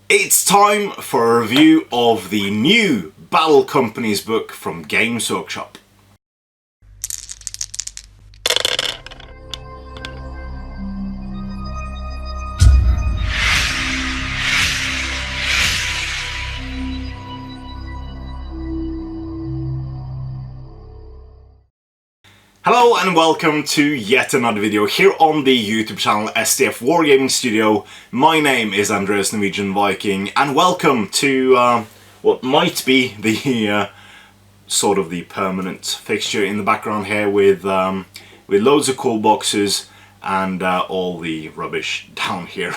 It's time for a review of the new Battle Companies book from Games Workshop. Hello and welcome to yet another video here on the YouTube channel STF Wargaming Studio. My name is Andreas Norwegian Viking and welcome to what might be the sort of the permanent fixture in the background here with loads of cool boxes and all the rubbish down here.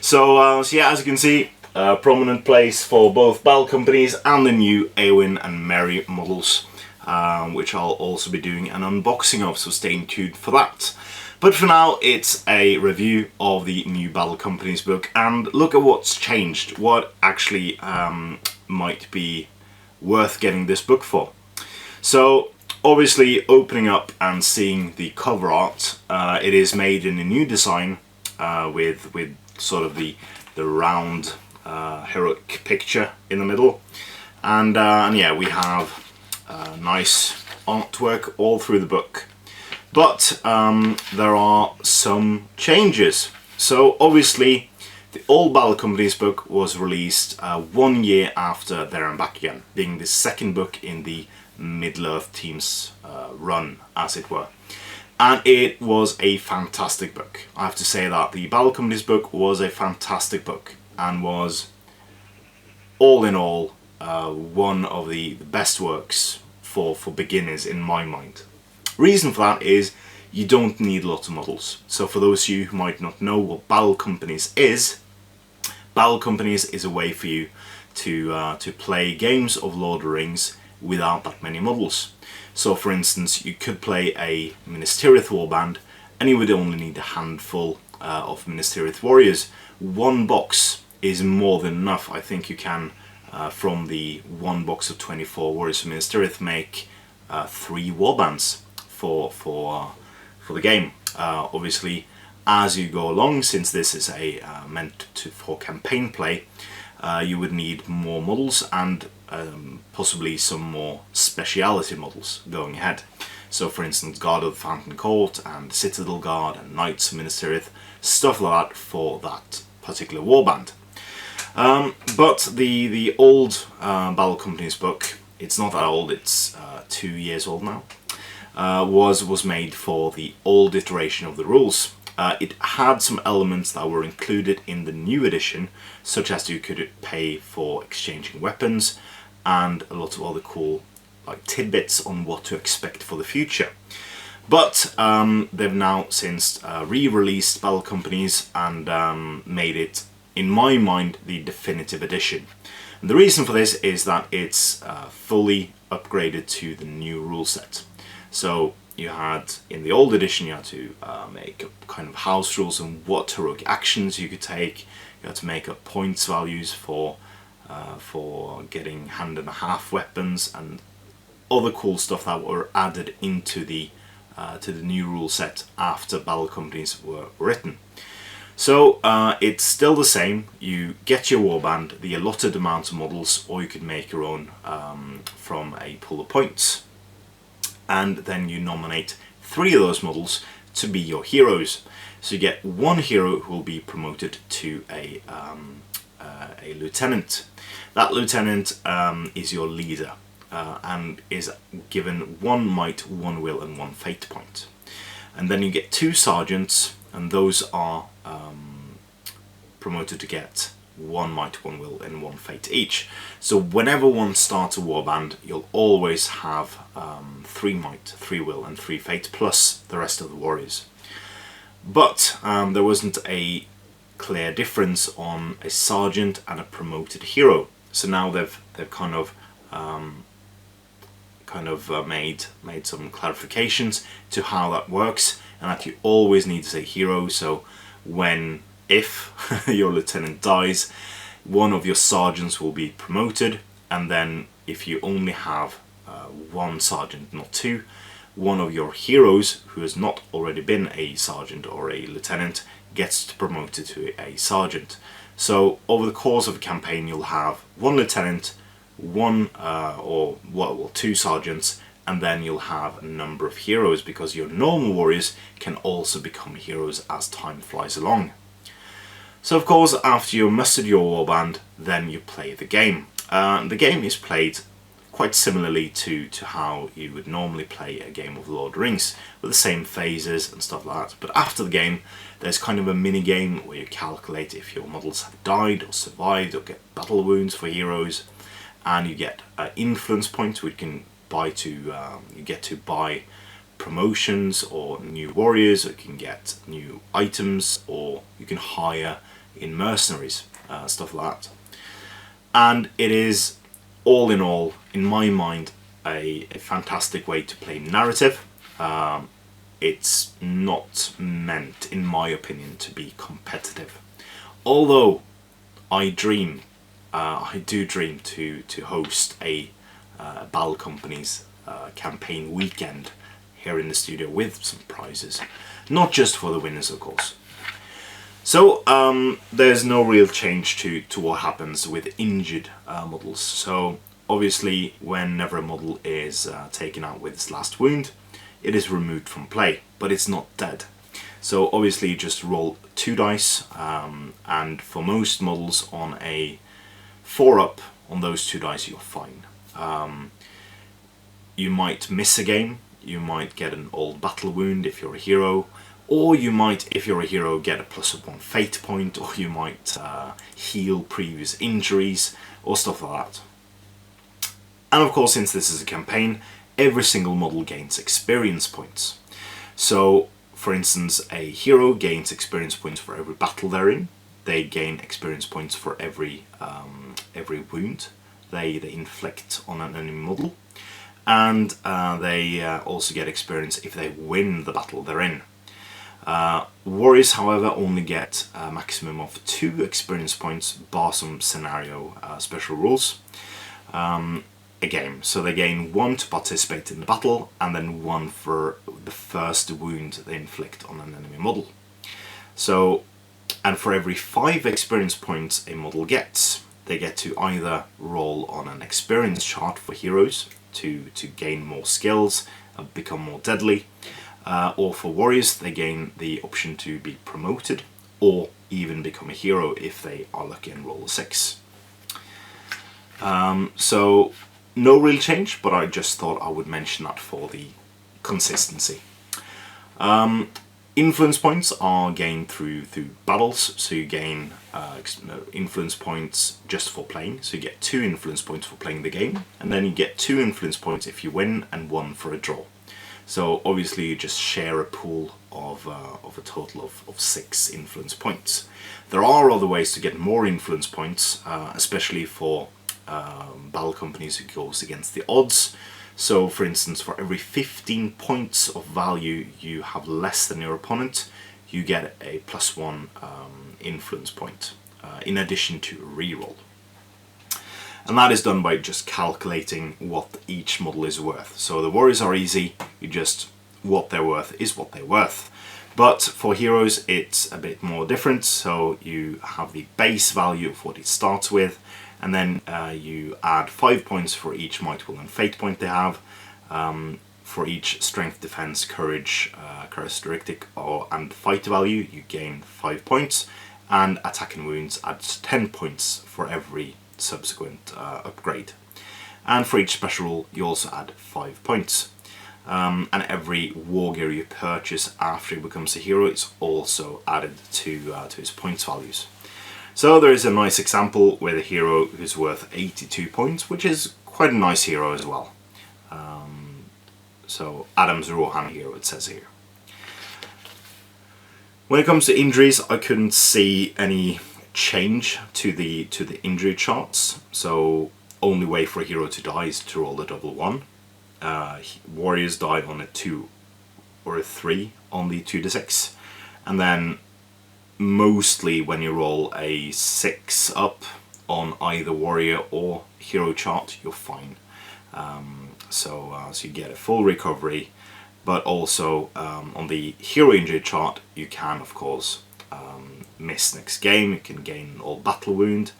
So yeah, as you can see, a prominent place for both Battle Companies and the new Eowyn and Merry models. Which I'll also be doing an unboxing of, so stay tuned for that. But for now, it's a review of the new Battle Companies book and look at what's changed, what actually might be worth getting this book for. So obviously, opening up and seeing the cover art, it is made in a new design with sort of the round heroic picture in the middle, and yeah, we have nice artwork all through the book, but there are some changes. So obviously the old Battle Companies book was released 1 year after There and Back Again, being the second book in the Middle-earth team's run, as it were, and it was a fantastic book. I have to say that the Battle Companies book was a fantastic book and was all in all one of the best works for beginners in my mind. Reason for that is you don't need lots of models. So for those of you who might not know what Battle Companies is a way for you to play games of Lord of the Rings without that many models. So for instance, you could play a Minas Tirith warband and you would only need a handful of Minas Tirith warriors. One box is more than enough. I think you can from the one box of 24 warriors from Minas Tirith make 3 warbands for the game. Obviously, as you go along, since this is meant for campaign play, you would need more models and possibly some more speciality models going ahead. So for instance, Guard of the Fountain Court and Citadel Guard and Knights of Minas Tirith, stuff like that for that particular warband. But the old Battle Companies book, it's not that old, it's 2 years old now, was made for the old iteration of the rules. It had some elements that were included in the new edition, such as you could pay for exchanging weapons and a lot of other cool tidbits on what to expect for the future. But they've now since re-released Battle Companies and made it, in my mind, the definitive edition. And the reason for this is that it's fully upgraded to the new rule set. So you had, in the old edition, you had to make up kind of house rules and what heroic actions you could take. You had to make up points values for getting hand and a half weapons and other cool stuff that were added into the to the new rule set after Battle Companies were written. So it's still the same. You get your warband, the allotted amount of models, or you could make your own from a pool of points, and then you nominate 3 of those models to be your heroes. So you get 1 hero who will be promoted to a lieutenant. That lieutenant is your leader and is given 1 might, 1 will and 1 fate point. And then you get 2 sergeants, and those are promoted to get 1 might, 1 will and 1 fate each. So whenever one starts a warband, you'll always have 3 might, 3 will and 3 fate plus the rest of the warriors. But there wasn't a clear difference on a sergeant and a promoted hero. So now they've kind of made some clarifications to how that works, and that you always need to say hero. So if your lieutenant dies, 1 of your sergeants will be promoted, and then if you only have 1 sergeant, not 2, 1 of your heroes who has not already been a sergeant or a lieutenant gets promoted to a sergeant. So over the course of a campaign you'll have one lieutenant, one two sergeants, and then you'll have a number of heroes, because your normal warriors can also become heroes as time flies along. So of course, after you've mustered your warband, then you play the game. The game is played quite similarly to how you would normally play a game of Lord of the Rings, with the same phases and stuff like that. But after the game, there's kind of a mini game where you calculate if your models have died or survived, or get battle wounds for heroes, and you get influence points which you can buy to you get to buy promotions or new warriors, or you can get new items, or you can hire in mercenaries, stuff like that. And it is, all in all, in my mind, a fantastic way to play narrative. It's not meant, in my opinion, to be competitive. Although I do dream to host a Battle Company's campaign weekend here in the studio with some prizes, not just for the winners, of course. So there's no real change to what happens with injured models. So obviously, whenever a model is taken out with its last wound, it is removed from play, but it's not dead. So obviously you just roll 2 dice, and for most models on a 4-up, on those 2 dice you're fine. You might miss a game, you might get an old battle wound if you're a hero, or you might, if you're a hero, get a +1 fate point, or you might heal previous injuries, or stuff like that. And of course, since this is a campaign, every single model gains experience points. So, for instance, a hero gains experience points for every battle they're in. They gain experience points for every wound they inflict on an enemy model, and they also get experience if they win the battle they're in. Warriors, however, only get a maximum of 2 experience points, bar some scenario special rules, a game. So they gain 1 to participate in the battle, and then 1 for the first wound they inflict on an enemy model. So, and for every 5 experience points a model gets, they get to either roll on an experience chart for heroes to gain more skills and become more deadly, or for warriors they gain the option to be promoted, or even become a hero if they are lucky and roll a 6. So no real change, but I just thought I would mention that for the consistency. Influence points are gained through battles, so you gain influence points just for playing, so you get 2 influence points for playing the game, and then you get 2 influence points if you win, and 1 for a draw. So obviously you just share a pool of a total of 6 influence points. There are other ways to get more influence points, especially for battle companies who goes against the odds. So for instance, for every 15 points of value you have less than your opponent, you get a +1 influence point, in addition to a reroll. And that is done by just calculating what each model is worth. So the warriors are easy, you just, what they're worth is what they're worth. But for heroes it's a bit more different, so you have the base value of what it starts with, and then you add 5 points for each might, will and fate point they have. For each strength, defense, courage, characteristic and fight value you gain 5 points, and attack and wounds adds 10 points for every subsequent upgrade. And for each special rule you also add 5 points. And every wargear you purchase after he becomes a hero is also added to his points values. So there is a nice example with a hero who's worth 82 points, which is quite a nice hero as well. So Adam's Rohan hero, it says here. When it comes to injuries, I couldn't see any change to the injury charts. So only way for a hero to die is to roll a double 1. Warriors die on a 2 or a 3 on the 2d6, and then mostly when you roll a 6 up on either warrior or hero chart, you're fine. So you get a full recovery, but also on the hero injury chart you can of course miss next game, you can gain all battle wound,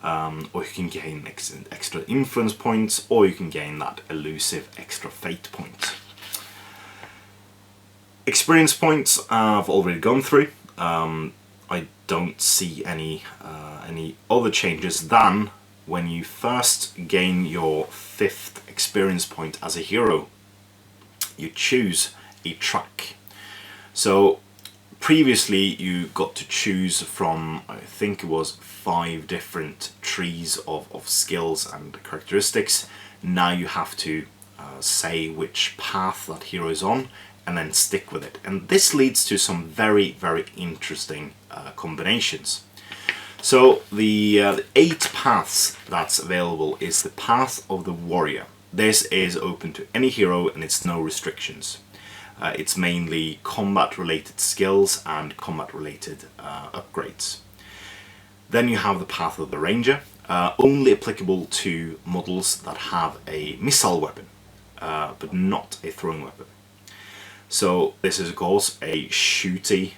or you can gain extra influence points, or you can gain that elusive extra fate point. Experience points I've already gone through. I don't see any other changes than when you first gain your 5th experience point as a hero, you choose a track. So previously you got to choose from, I think it was 5 different trees of skills and characteristics. Now you have to say which path that hero is on and then stick with it. And this leads to some very, very interesting combinations. So the 8 paths that's available is the path of the warrior. This is open to any hero and it's no restrictions. It's mainly combat related skills and combat related upgrades. Then you have the path of the ranger, only applicable to models that have a missile weapon, but not a throwing weapon. So this is of course a shooty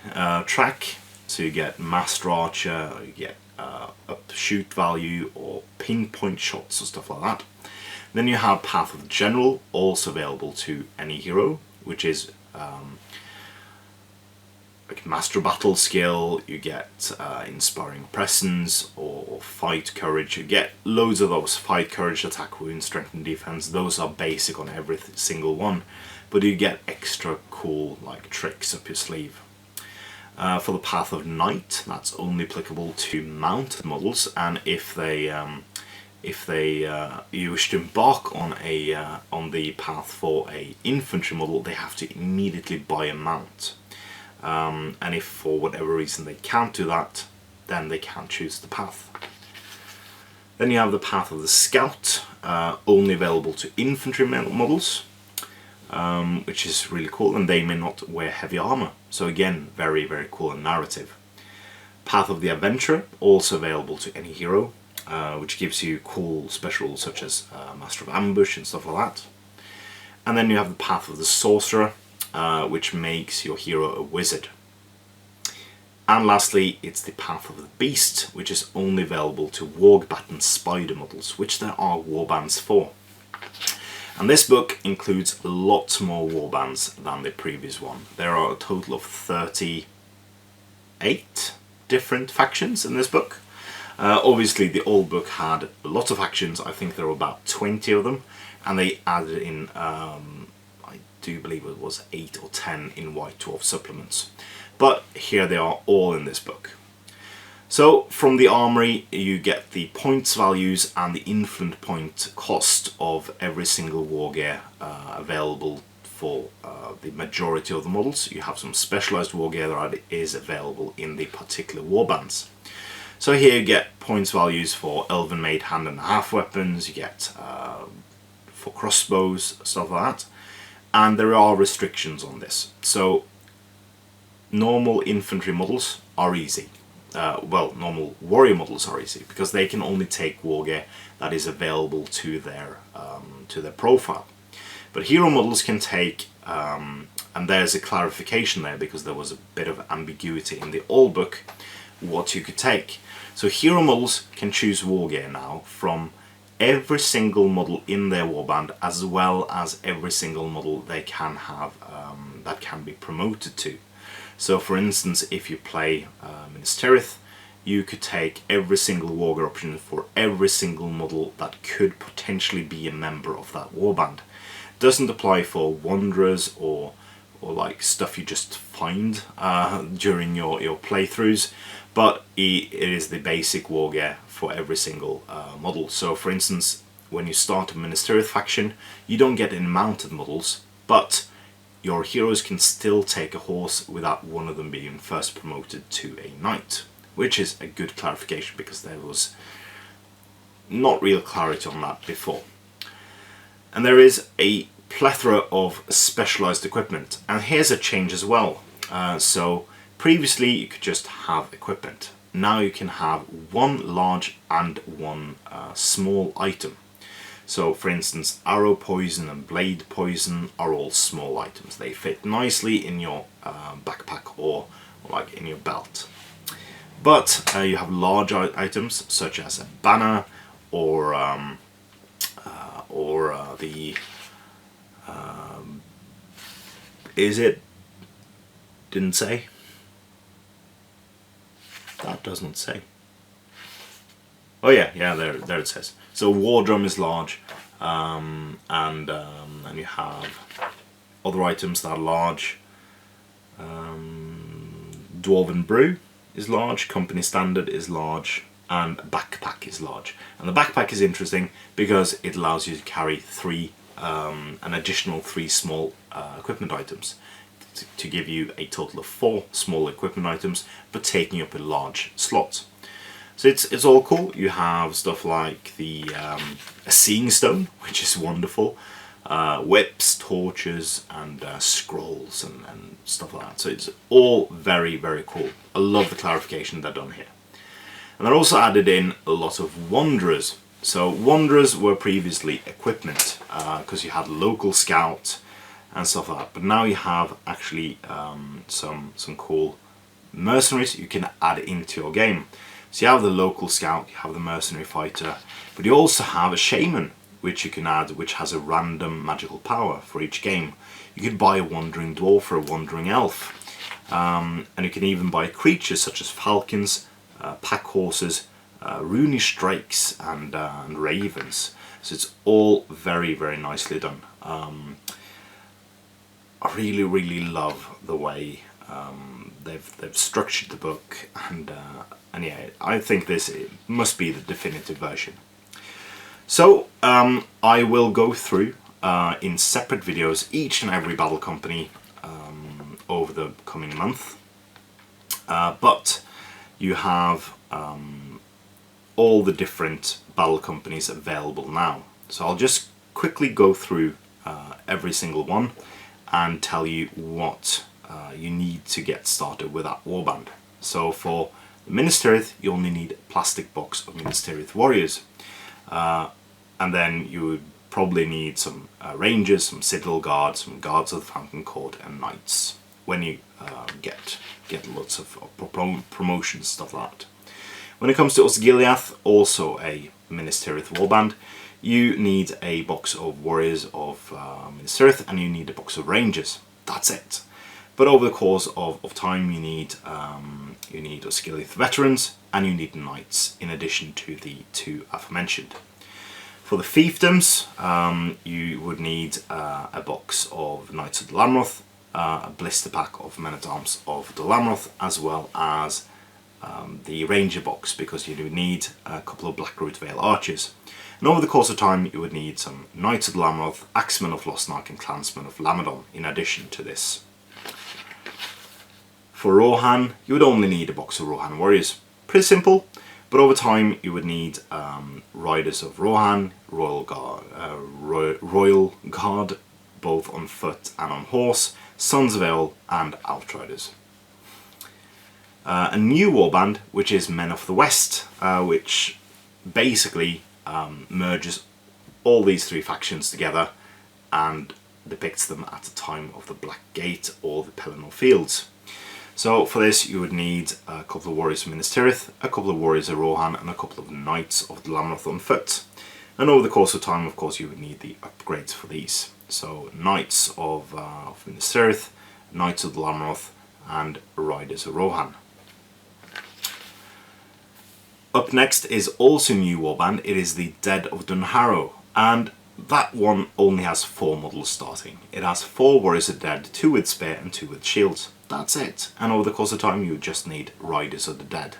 track, so you get master archer, or you get up shoot value or pinpoint shots or stuff like that. Then you have path of the general, also available to any hero, which is like master battle skill. You get inspiring presence or fight courage. You get loads of those: fight courage, attack wound, strength and defense. Those are basic on every single one, but you get extra cool like tricks up your sleeve. For the path of knight, that's only applicable to mounted models, and if you wish to embark on the path for a infantry model, they have to immediately buy a mount. And if for whatever reason they can't do that, then they can't choose the path. Then you have the path of the scout, only available to infantry models, which is really cool, and they may not wear heavy armor. So again, very, very cool and narrative. Path of the adventurer, also available to any hero, which gives you cool specials such as Master of Ambush and stuff like that. And then you have the path of the sorcerer, which makes your hero a wizard. And lastly, it's the path of the beast, which is only available to warg and spider models, which there are warbands for. And this book includes lots more warbands than the previous one. There are a total of 38 different factions in this book. Obviously the old book had a lot of factions. I think there were about 20 of them, and they added in I do believe it was 8 or 10 in White Dwarf supplements, but here they are all in this book. So from the armory you get the points values and the influence point cost of every single wargear available for the majority of the models. You have some specialized wargear that is available in the particular warbands. So here you get points values for elven made hand and half weapons, you get for crossbows, stuff like that, and there are restrictions on this. So normal infantry models are easy. Well, normal warrior models are easy because they can only take wargear that is available to their profile. But hero models can take, and there's a clarification there because there was a bit of ambiguity in the old book what you could take. So hero models can choose wargear now from every single model in their warband, as well as every single model they can have that can be promoted to. So for instance, if you play Minas Tirith, you could take every single wargear option for every single model that could potentially be a member of that warband. Doesn't apply for wanderers or like stuff you just find during your playthroughs, but it is the basic wargear for every single model. So for instance, when you start a Minas Tirith faction, you don't get any mounted models, but your heroes can still take a horse without one of them being first promoted to a knight, which is a good clarification because there was not real clarity on that before. And there is a plethora of specialized equipment, and here's a change as well. So previously you could just have equipment. Now you can have one large and one small item. So for instance, arrow poison and blade poison are all small items. They fit nicely in your backpack or like in your belt. But you have large items such as a banner or the is it? Didn't say. That does not say. Oh yeah, there it says. So war drum is large, and you have other items that are large. Dwarven brew is large, company standard is large, and backpack is large. And the backpack is interesting because it allows you to carry an additional 3 small equipment items to give you a total of 4 small equipment items, but taking up a large slot. So it's all cool. You have stuff like a seeing stone, which is wonderful, whips, torches, and scrolls and stuff like that. So it's all very, very cool. I love the clarification they've done here. And they're also added in a lot of wanderers. So wanderers were previously equipment because you had local scout and stuff like that. But now you have actually some cool mercenaries you can add into your game. So you have the local scout, you have the mercenary fighter, but you also have a shaman which you can add, which has a random magical power for each game. You could buy a wandering dwarf or a wandering elf, and you can even buy creatures such as falcons, pack horses, runish drakes, and ravens. So it's all very, very nicely done. I really, really love the way they've structured the book, and yeah, I think this must be the definitive version. So I will go through in separate videos each and every battle company over the coming month, but you have all the different battle companies available now. So I'll just quickly go through every single one and tell you what you need to get started with that warband. So for the Minas Tirith, you only need a plastic box of Minas Tirith warriors, and then you would probably need some rangers, some citadel guards, some guards of the Fountain Court, and knights when you get lots of promotions, stuff like that. When it comes to Osgiliath, also a Minas Tirith warband, you need a box of warriors of Minas Tirith, and you need a box of rangers. That's it. But over the course of time, you need Osgiliath veterans and you need knights, in addition to the 2 aforementioned. For the fiefdoms, you would need a box of Knights of the Lamroth, a blister pack of men-at-arms of the Lamroth, as well as the ranger box, because you do need a couple of Blackroot Vale archers. And over the course of time, you would need some Knights of the Lamroth, Axemen of Lostnark, and Clansmen of Lamadon, in addition to this. For Rohan, you would only need a box of Rohan warriors. Pretty simple, but over time you would need Riders of Rohan, Royal Guard, both on foot and on horse, Sons of Eol, and Outriders. A new warband, which is Men of the West, which basically merges all these 3 factions together and depicts them at the time of the Black Gate or the Pelennor Fields. So for this you would need a couple of warriors of Minas Tirith, a couple of warriors of Rohan, and a couple of knights of the Lamroth on foot. And over the course of time, of course, you would need the upgrades for these. So knights of Minas Tirith, knights of the Lamroth, and riders of Rohan. Up next is also a new warband. It is the Dead of Dunharrow, and that one only has 4 models starting. It has 4 warriors of dead, 2 with spear and 2 with shields. That's it. And over the course of time, you just need riders of the dead.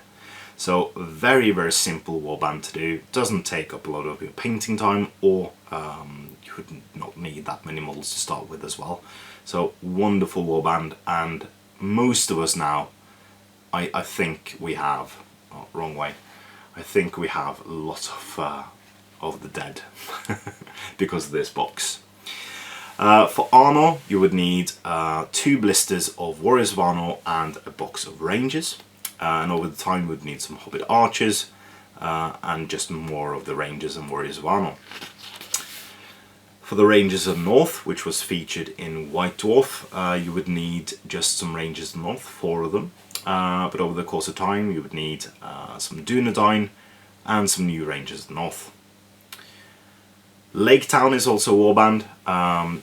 So very, very simple warband to do. Doesn't take up a lot of your painting time, or you would not need that many models to start with as well. So wonderful warband, and most of us now, I think we have, oh, wrong way. I think we have a lot of the dead because of this box. For Arnor, you would need 2 blisters of Warriors of Arnor and a box of Rangers. And over the time you would need some Hobbit Archers and just more of the Rangers and Warriors of Arnor. For the Rangers of North, which was featured in White Dwarf, you would need just some Rangers of North, 4 of them. but over the course of time you would need some Dunedain and some new Rangers of the North. Lake Town is also a warband.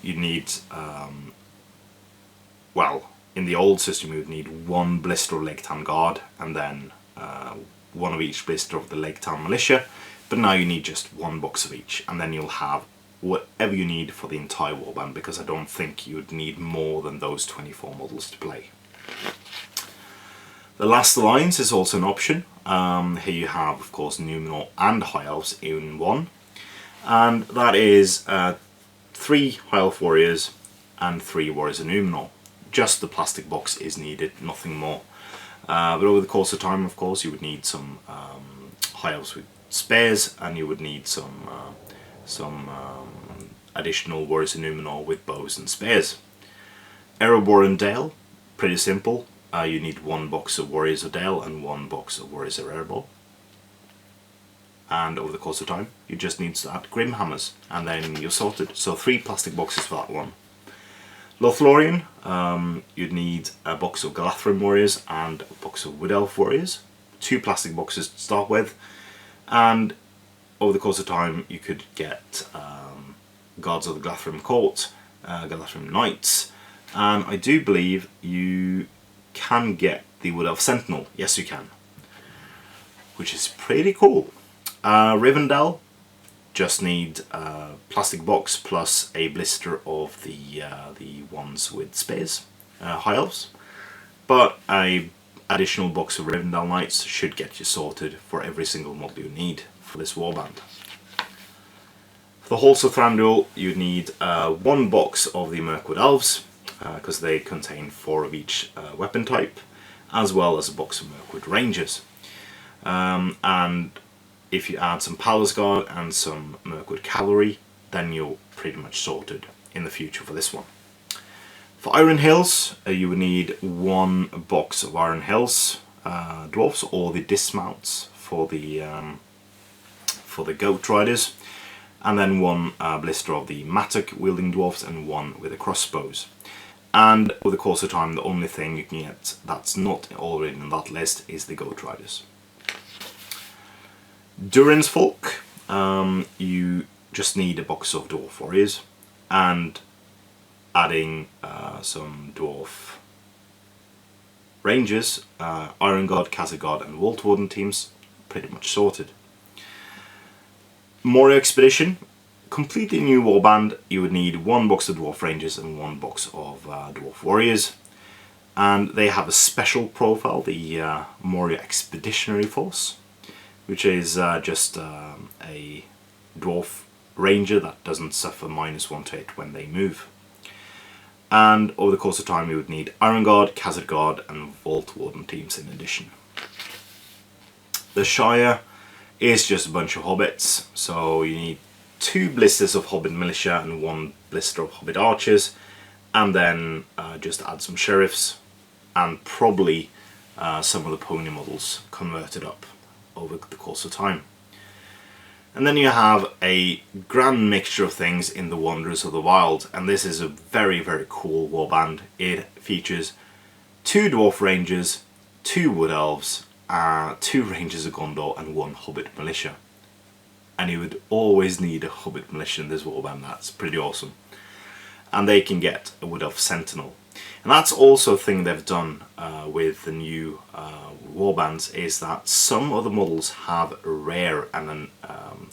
You need, well, in the old system you would need one blister of Lake Town Guard and then one of each blister of the Lake Town Militia, but now you need just one box of each, and then you'll have whatever you need for the entire warband, because I don't think you would need more than those 24 models to play. The Last Alliance is also an option. Here you have, of course, Numenor and High Elves in one, and that is 3 High Elf Warriors and 3 Warriors of Numenor. Just the plastic box is needed, nothing more. But over the course of time, of course, you would need some High Elves with spears, and you would need some additional Warriors of Numenor with bows and spears. Erebor and Dale, pretty simple. You need one box of Warriors of Dale and one box of Warriors of Erebor. And over the course of time, you just need to add Grimhammers, and then you're sorted. So 3 plastic boxes for that one. Lothlorien, you'd need a box of Galadhrim Warriors and a box of Wood Elf Warriors. 2 plastic boxes to start with, and over the course of time you could get Guards of the Galadhrim Court, Galadhrim Knights, and I do believe you can get the Wood Elf Sentinel. Yes, you can, which is pretty cool. Rivendell, just need a plastic box plus a blister of the ones with spears, High Elves, but a additional box of Rivendell Knights should get you sorted for every single model you need for this warband. For the Halls of Thranduil, you need 1 box of the Mirkwood Elves, because they contain 4 of each weapon type, as well as a box of Mirkwood Rangers. And if you add some Palace Guard and some Mirkwood Cavalry, then you're pretty much sorted in the future for this one. For Iron Hills, you would need 1 box of Iron Hills Dwarfs, or the dismounts for the Goat Riders, and then 1 blister of the Mattock wielding Dwarfs and 1 with the crossbows. And over the course of time, the only thing you can get that's not already in that list is the Goat Riders. Durin's Folk, you just need a box of Dwarf Warriors, and adding some Dwarf Rangers, Iron Guard, Khazad Guard and Vault Warden teams, pretty much sorted. Moria Expedition, completely new warband. You would need 1 box of Dwarf Rangers and 1 box of Dwarf Warriors, and they have a special profile, the Moria Expeditionary Force, which is just a Dwarf Ranger that doesn't suffer -1 to hit when they move. And over the course of time you would need Iron Guard, Khazad Guard and Vault Warden teams in addition. The Shire is just a bunch of hobbits, so you need 2 blisters of Hobbit Militia and 1 blister of Hobbit Archers, and then just add some Sheriffs and probably some of the pony models converted up over the course of time. And then you have a grand mixture of things in the Wanderers of the Wild, and this is a very, very cool warband. It features 2 Dwarf Rangers, 2 Wood Elves, 2 Rangers of Gondor and 1 Hobbit Militia. And you would always need a Hobbit Militia in this warband. That's pretty awesome. And they can get a Wood Elf Sentinel. And that's also a thing they've done with the new warbands, is that some of the models have a rare and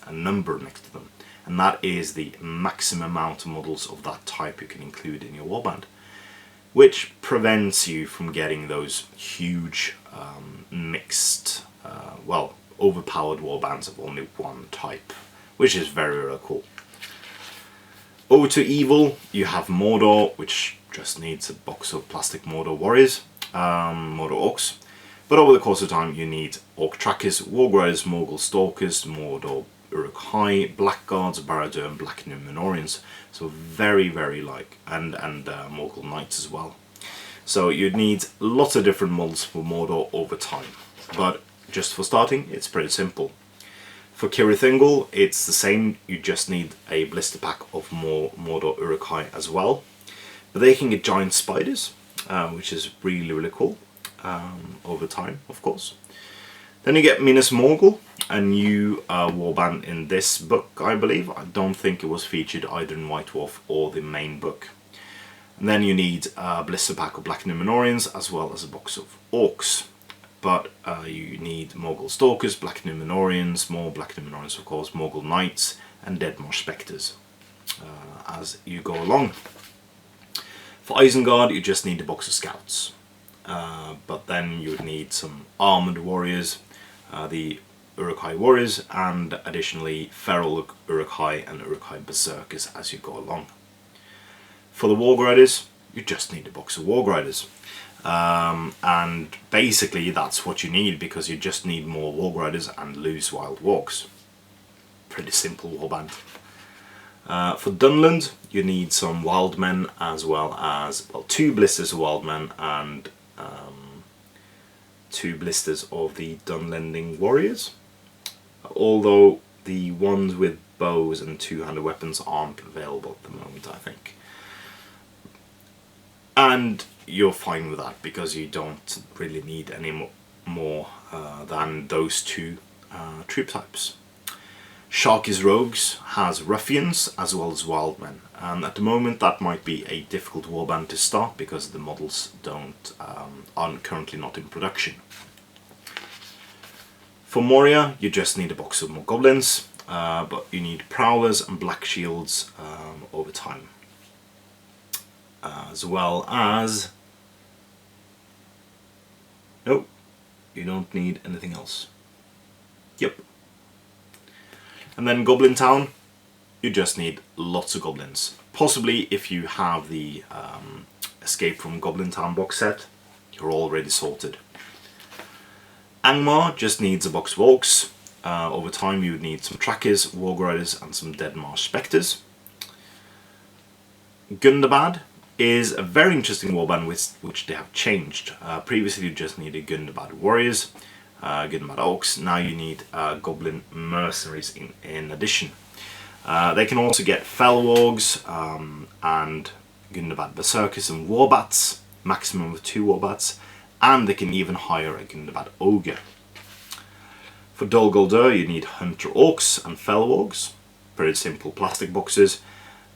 a number next to them, and that is the maximum amount of models of that type you can include in your warband, which prevents you from getting those huge mixed, well, overpowered warbands of only 1 type, which is very, very cool. Over to Evil, you have Mordor, which just needs a box of plastic Mordor Warriors, Mordor Orcs. But over the course of time you need Orc Trackers, Wargears, Morgul Stalkers, Mordor Uruk-hai, Blackguards, Barad-dûr and Black Númenóreans. So very, very like, and Morgul Knights as well. So you'd need lots of different models for Mordor over time. But just for starting, it's pretty simple. For Cirith Ungol, it's the same. You just need a blister pack of more Mordor Uruk-hai as well. But they can get giant spiders, which is really, really cool. over time, of course. Then you get Minas Morgul, a new warband in this book, I believe. I don't think it was featured either in White Dwarf or the main book. And then you need a blister pack of Black Numenorians, as well as a box of Orcs. But you need Morgul Stalkers, Black Numenorians, more Black Numenorians of course, Morgul Knights, and Deadmarsh Spectres as you go along. For Isengard, you just need a box of Scouts. But then you would need some Armoured Warriors, the Uruk-hai Warriors, and additionally Feral Uruk-hai and Uruk-hai Berserkers as you go along. For the Warg Riders, you just need a box of Warg Riders. And basically that's what you need, because you just need more Warg Riders and loose Wild Wargs. Pretty simple warband. For Dunland, you need some Wild Men, as well as, well, 2 blisters of Wild Men and 2 blisters of the Dunlending Warriors. Although the ones with bows and 2-handed weapons aren't available at the moment, I think. And you're fine with that, because you don't really need any more than those 2 troop types. Sharky's Rogues has Ruffians as well as Wild Men, and at the moment that might be a difficult warband to start because the models are currently not in production. For Moria, you just need a box of more goblins, but you need Prowlers and Black Shields over time. As well as... Nope, you don't need anything else. Yep. And then Goblin Town, you just need lots of goblins. Possibly if you have the Escape from Goblin Town box set, you're already sorted. Angmar just needs a box of Orcs. Over time you would need some Trackers, Warg Riders and some Deadmarsh Spectres. Gundabad is a very interesting warband which they have changed. Previously you just needed Gundabad Warriors, Gundabad Orcs. Now you need Goblin Mercenaries in addition. They can also get Fel Wargs and Gundabad Berserkers and Warbats, maximum of 2 Warbats, and they can even hire a Gundabad Ogre. For Dol Guldur you need Hunter Orcs and Fel Wargs, very simple plastic boxes,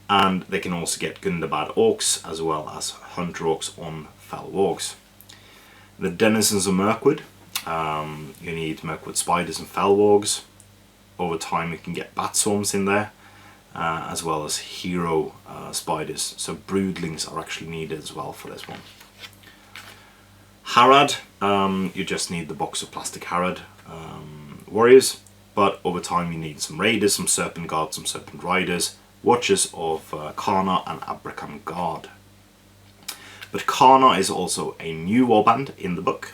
and they can also get Gundabad Orcs as well as Hunter Orcs on Fel Wargs. The Denizens of Mirkwood, you need Mirkwood Spiders and Fel Wargs. Over time you can get Bat Swarms in there, as well as Hero Spiders, so Broodlings are actually needed as well for this one. Harad, you just need the box of plastic Harad warriors, but over time you need some Raiders, some Serpent Guards, some Serpent Riders, Watchers of Karna and Abrakan Guard. But Karna is also a new warband in the book,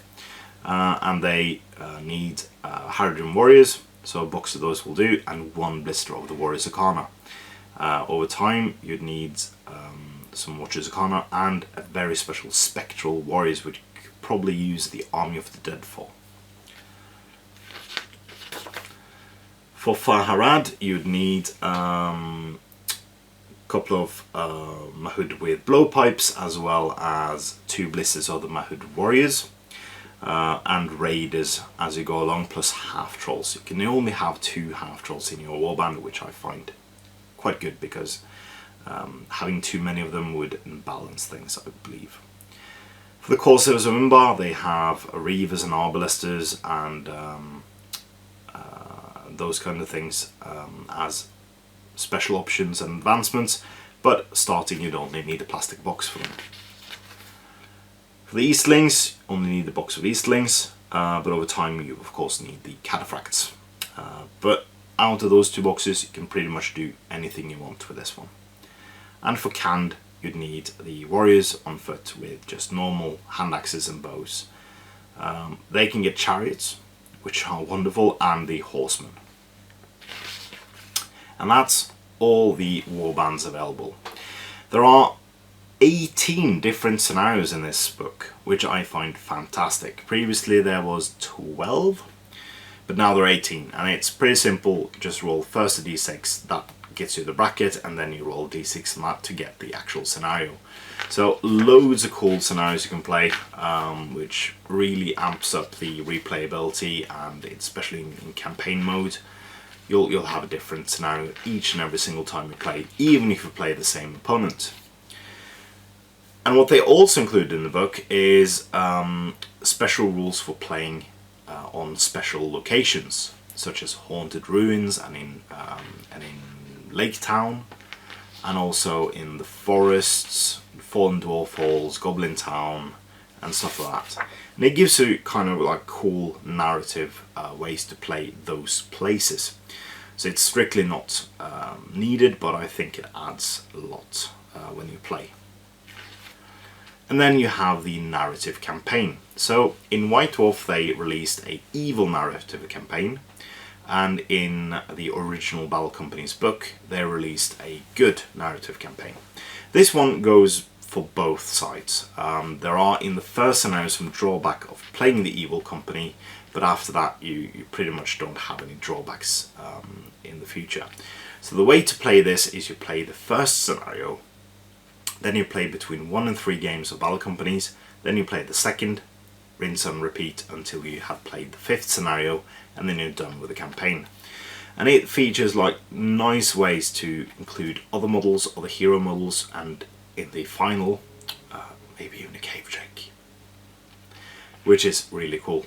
and they need Haradrim Warriors, so a box of those will do, and 1 blister of the Warriors of Karna. Over time you'd need some Watchers of Karna and a very special Spectral Warriors, which you could probably use the Army of the Dead for. For Farharad you'd need a couple of Mahud with blowpipes, as well as 2 blisters of the Mahud Warriors, and Raiders as you go along, plus half trolls. You can only have 2 half trolls in your warband, which I find quite good, because having too many of them would imbalance things, I believe. For the Corsairs of Umbar, they have Reavers and Arbalesters and those kind of things as special options and advancements, but starting you'd only need a plastic box for them. For the Eastlings, only need the box of Eastlings, but over time you of course need the Cataphracts. But out of those 2 boxes you can pretty much do anything you want with this one. And for Canned you'd need the Warriors on foot with just normal hand axes and bows. They can get Chariots, which are wonderful, and the Horsemen. And that's all the warbands available. There are 18 different scenarios in this book, which I find fantastic. Previously there was 12, but now there are 18, and it's pretty simple. Just roll first a d6, that gets you the bracket, and then you roll d6 on that to get the actual scenario. So loads of cool scenarios you can play, which really amps up the replayability, and especially in campaign mode, you'll have a different scenario each and every single time you play, even if you play the same opponent. And what they also include in the book is special rules for playing on special locations, such as haunted ruins and in Lake Town, and also in the forests, Fallen Dwarf Halls, Goblin Town, and stuff like that. And it gives you kind of like cool narrative ways to play those places. So it's strictly not needed, but I think it adds a lot when you play. And then you have the narrative campaign. So in White Dwarf they released a evil narrative campaign, and in the original Battle Company's book they released a good narrative campaign. This one goes for both sides. There are in the first scenario some drawback of playing the evil company, but after that you pretty much don't have any drawbacks in the future. So the way to play this is you play the first scenario, then you play between 1 and 3 games of Battle Companies, then you play the second, rinse and repeat until you have played the 5th scenario, and then you're done with the campaign. And it features like nice ways to include other models, other hero models, and in the final, maybe even a cave trick, which is really cool.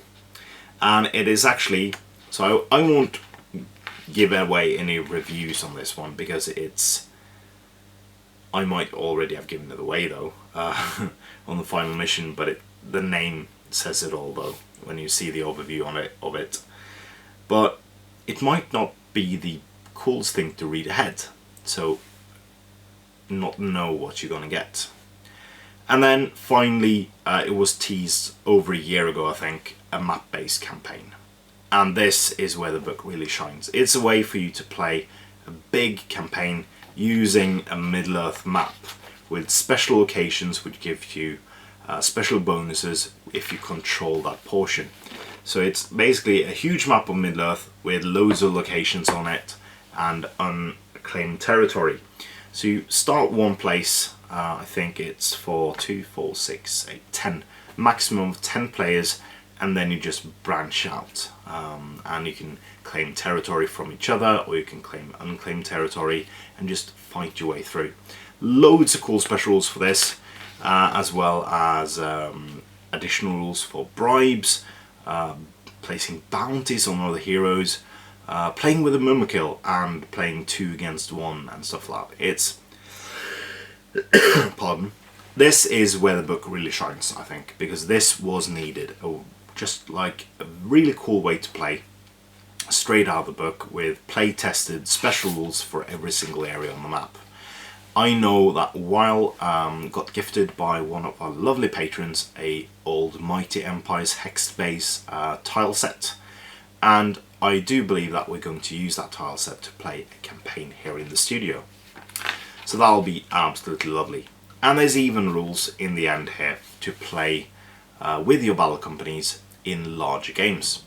And it is actually, so I won't give away any reviews on this one because I might already have given it away though on the final mission, but the name says it all though when you see the overview of it. But it might not be the coolest thing to read ahead, so not know what you're gonna get. And then finally, it was teased over a year ago, I think, a map-based campaign. And this is where the book really shines. It's a way for you to play a big campaign using a Middle-earth map with special locations which give you special bonuses if you control that portion. So it's basically a huge map of Middle-earth with loads of locations on it and unclaimed territory. So you start one place, I think it's for 2, 4, 6, 8, 10, maximum of 10 players, and then you just branch out and you can claim territory from each other, or you can claim unclaimed territory and just fight your way through. Loads of cool special rules for this, as well as additional rules for bribes, placing bounties on other heroes, playing with a Murmurkill and playing 2 against 1 and stuff like that. It's pardon. This is where the book really shines, I think, because this was needed. Just like a really cool way to play straight out of the book with play-tested special rules for every single area on the map. I know that while got gifted by one of our lovely patrons a old Mighty Empires Hexed Base tile set, and I do believe that we're going to use that tile set to play a campaign here in the studio. So that'll be absolutely lovely. And there's even rules in the end here to play with your battle companies in larger games.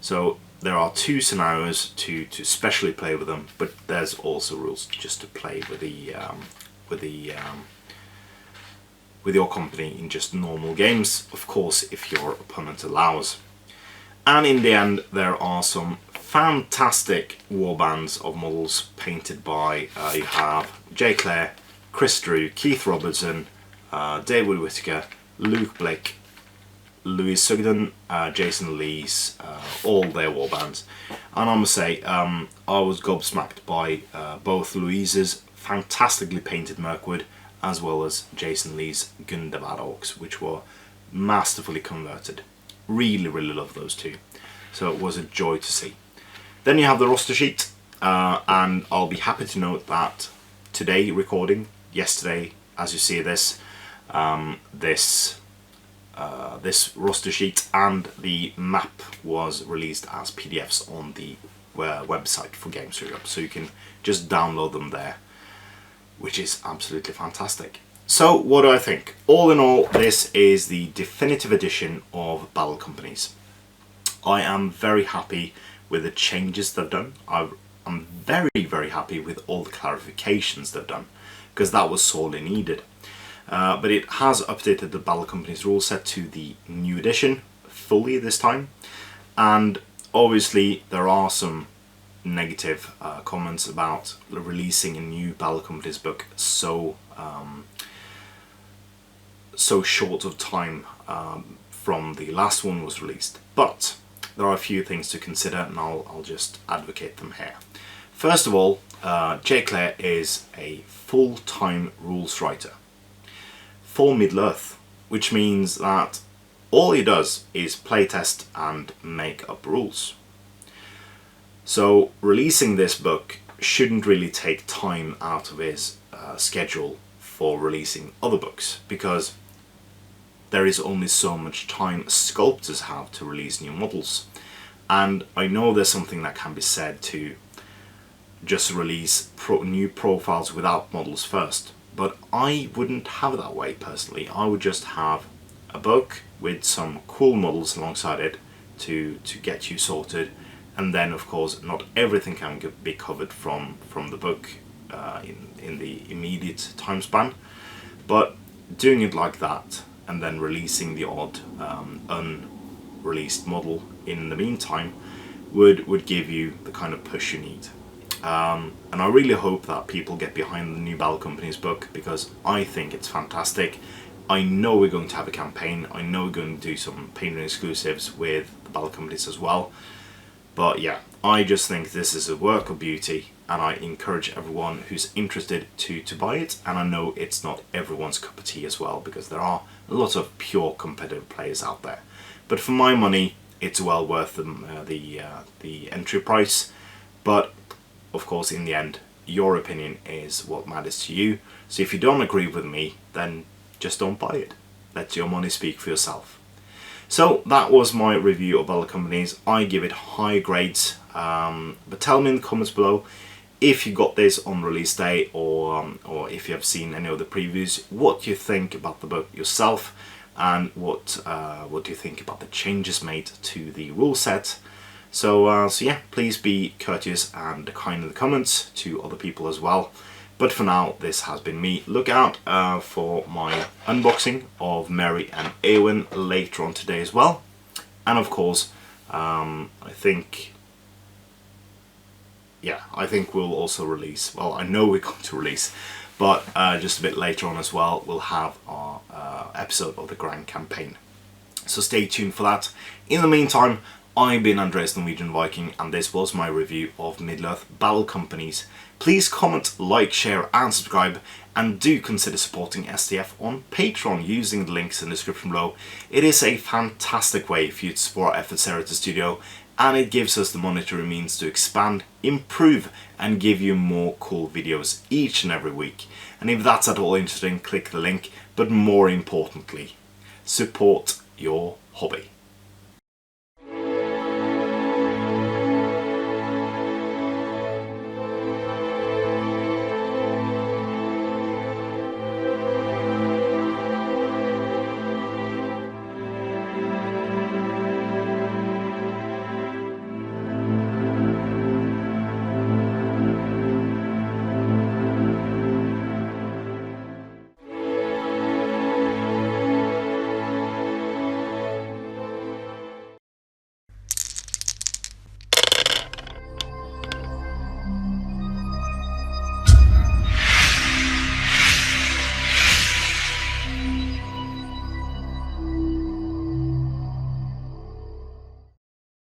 So there are 2 scenarios to specially play with them, but there's also rules just to play with your company in just normal games, of course, if your opponent allows. And in the end, there are some fantastic warbands of models painted by you have Jay Clare, Chris Drew, Keith Robertson, David Whittaker, Luke Blake, Louis Sugden, Jason Lees, all their warbands. And I must say, I was gobsmacked by both Louise's fantastically painted Mirkwood as well as Jason Lee's Gundabad Orcs, which were masterfully converted. Really, really love those 2. So it was a joy to see. Then you have the roster sheet, and I'll be happy to note that today recording, yesterday, as you see this, this roster sheet and the map was released as PDFs on the website for Games Europe, so you can just download them there, which is absolutely fantastic. So what do I think? All in all, this is the definitive edition of Battle Companies. I am very happy with the changes they've done. I've I'm very happy with all the clarifications they've done, because that was sorely needed. But it has updated the Battle Company's rule set to the new edition fully this time, and obviously there are some negative comments about releasing a new Battle Company's book so short of time from the last one was released. But there are a few things to consider, and I'll just advocate them here. First of all, J. Clare is a full-time rules writer for Middle-earth, which means that all he does is playtest and make up rules. So releasing this book shouldn't really take time out of his schedule for releasing other books, because there is only so much time sculptors have to release new models. And I know there's something that can be said to just release new profiles without models first, but I wouldn't have it that way personally. I would just have a book with some cool models alongside it to get you sorted, and then of course not everything can be covered from the book in the immediate time span, but doing it like that and then releasing the odd unreleased model in the meantime would give you the kind of push you need. And I really hope that people get behind the new Battle Company's book, because I think it's fantastic. I know we're going to have a campaign, I know we're going to do some Patreon exclusives with the Battle Companies as well, but yeah, I just think this is a work of beauty, and I encourage everyone who's interested to buy it. And I know it's not everyone's cup of tea as well, because there are a lot of pure competitive players out there, but for my money it's well worth the entry price. But of course, in the end, your opinion is what matters to you. So if you don't agree with me, then just don't buy it. Let your money speak for yourself. So that was my review of Battle Companies. I give it high grades, but tell me in the comments below if you got this on release day, or if you have seen any of the previews, what you think about the book yourself, and what do you think about the changes made to the rule set. So yeah, please be courteous and kind in the comments to other people as well. But for now, this has been me. Look out for my unboxing of Mary and Eowyn later on today as well. And of course, I think we'll also release, well, I know we're going to release, but just a bit later on as well, we'll have our episode of the Grand Campaign. So stay tuned for that. In the meantime, I've been Andreas the Norwegian Viking, and this was my review of Middle-earth Battle Companies. Please comment, like, share and subscribe, and do consider supporting STF on Patreon using the links in the description below. It is a fantastic way for you to support our efforts here at the studio, and it gives us the monetary means to expand, improve, and give you more cool videos each and every week. And if that's at all interesting, click the link, but more importantly, support your hobby.